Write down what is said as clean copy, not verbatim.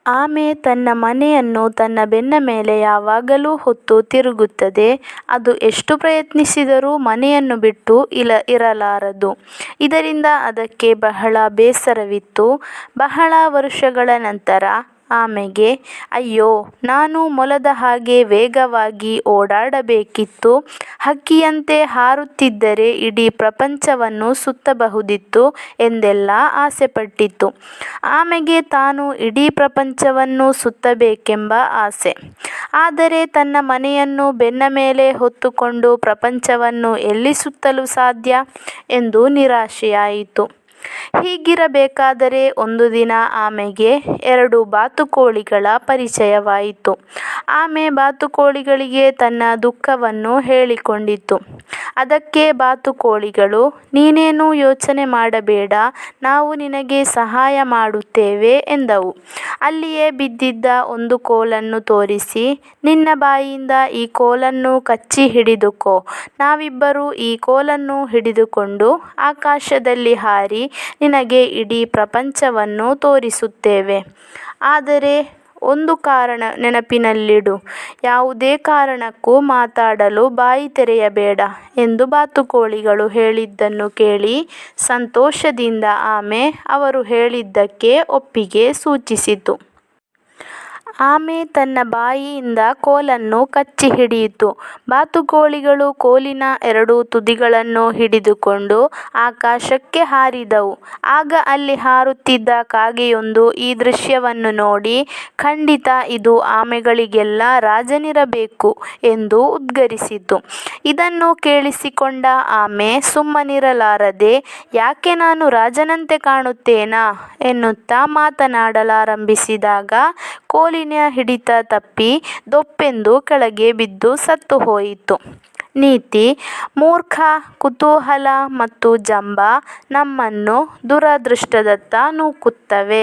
ಆಮೆ ತನ್ನ ಮನೆಯನ್ನು ತನ್ನ ಬೆನ್ನ ಮೇಲೆ ಯಾವಾಗಲೂ ಹೊತ್ತು ತಿರುಗುತ್ತದೆ. ಅದು ಎಷ್ಟು ಪ್ರಯತ್ನಿಸಿದರೂ ಮನೆಯನ್ನು ಬಿಟ್ಟು ಇರಲಾರದು. ಇದರಿಂದ ಅದಕ್ಕೆ ಬಹಳ ಬೇಸರವಿತ್ತು. ಬಹಳ ವರ್ಷಗಳ ನಂತರ ಆಮೆಗೆ, ಅಯ್ಯೋ, ನಾನು ಮೊಲದ ಹಾಗೆ ವೇಗವಾಗಿ ಓಡಾಡಬೇಕಿತ್ತು, ಹಕ್ಕಿಯಂತೆ ಹಾರುತ್ತಿದ್ದರೆ ಇಡೀ ಪ್ರಪಂಚವನ್ನು ಸುತ್ತಬಹುದಿತ್ತು ಎಂದೆಲ್ಲ ಆಸೆಪಟ್ಟಿತು. ಆಮೆಗೆ ತಾನು ಇಡೀ ಪ್ರಪಂಚವನ್ನು ಸುತ್ತಬೇಕೆಂಬ ಆಸೆ. ಆದರೆ ತನ್ನ ಮನೆಯನ್ನು ಬೆನ್ನ ಮೇಲೆ ಹೊತ್ತುಕೊಂಡು ಪ್ರಪಂಚವನ್ನು ಎಲ್ಲಿ ಸುತ್ತಲು ಸಾಧ್ಯ ಎಂದು ನಿರಾಶೆಯಾಯಿತು. ಹೀಗಿರಬೇಕಾದರೆ ಒಂದು ದಿನ ಆಮೆಗೆ 2 ಬಾತುಕೋಳಿಗಳ ಪರಿಚಯವಾಯಿತು. ಆಮೆ ಬಾತುಕೋಳಿಗಳಿಗೆ ತನ್ನ ದುಃಖವನ್ನು ಹೇಳಿಕೊಂಡಿತು. ಅದಕ್ಕೆ ಬಾತುಕೋಳಿಗಳು, ನೀನೇನೂ ಯೋಚನೆ ಮಾಡಬೇಡ, ನಾವು ನಿನಗೆ ಸಹಾಯ ಮಾಡುತ್ತೇವೆ ಎಂದವು. ಅಲ್ಲಿಯೇ ಬಿದ್ದಿದ್ದ ಒಂದು ಕೋಲನ್ನು ತೋರಿಸಿ, ನಿನ್ನ ಬಾಯಿಯಿಂದ ಈ ಕೋಲನ್ನು ಕಚ್ಚಿ ಹಿಡಿದುಕೋ, ನಾವಿಬ್ಬರೂ ಈ ಕೋಲನ್ನು ಹಿಡಿದುಕೊಂಡು ಆಕಾಶದಲ್ಲಿ ಹಾರಿ ನಿನಗೆ ಇಡೀ ಪ್ರಪಂಚವನ್ನು ತೋರಿಸುತ್ತೇವೆ. ಆದರೆ ಒಂದು ಕಾರಣ ನೆನಪಿನಲ್ಲಿಡು, ಯಾವುದೇ ಕಾರಣಕ್ಕೂ ಮಾತಾಡಲು ಬಾಯಿ ತೆರೆಯಬೇಡ ಎಂದು ಬಾತುಕೋಳಿಗಳು ಹೇಳಿದ್ದನ್ನು ಕೇಳಿ ಸಂತೋಷದಿಂದ ಆಮೆ ಅವರು ಹೇಳಿದ್ದಕ್ಕೆ ಒಪ್ಪಿಗೆ ಸೂಚಿಸಿತು. ಆಮೆ ತನ್ನ ಬಾಯಿಯಿಂದ ಕೋಲನ್ನು ಕಚ್ಚಿ ಹಿಡಿಯಿತು. ಬಾತುಕೋಳಿಗಳು ಕೋಲಿನ 2 ತುದಿಗಳನ್ನು ಹಿಡಿದುಕೊಂಡು ಆಕಾಶಕ್ಕೆ ಹಾರಿದವು. ಆಗ ಅಲ್ಲಿ ಹಾರುತ್ತಿದ್ದ ಕಾಗೆಯೊಂದು ಈ ದೃಶ್ಯವನ್ನು ನೋಡಿ, ಖಂಡಿತ ಇದು ಆಮೆಗಳಿಗೆಲ್ಲ ರಾಜನಿರಬೇಕು ಎಂದು ಉದ್ಗರಿಸಿತು. ಇದನ್ನು ಕೇಳಿಸಿಕೊಂಡ ಆಮೆ ಸುಮ್ಮನಿರಲಾರದೆ, ಯಾಕೆ ನಾನು ರಾಜನಂತೆ ಕಾಣುತ್ತೇನಾ ಎನ್ನುತ್ತಾ ಮಾತನಾಡಲಾರಂಭಿಸಿದಾಗ ಕೋಲಿನ ಹಿಡಿತ ತಪ್ಪಿ ದೊಪ್ಪೆಂದು ಕೆಳಗೆ ಬಿದ್ದು ಸತ್ತುಹೋಯಿತು. ನೀತಿ: ಮೂರ್ಖ, ಕುತೂಹಲ ಮತ್ತು ಜಂಬ ನಮ್ಮನ್ನು ದುರದೃಷ್ಟದತ್ತ ನೂಕುತ್ತವೆ.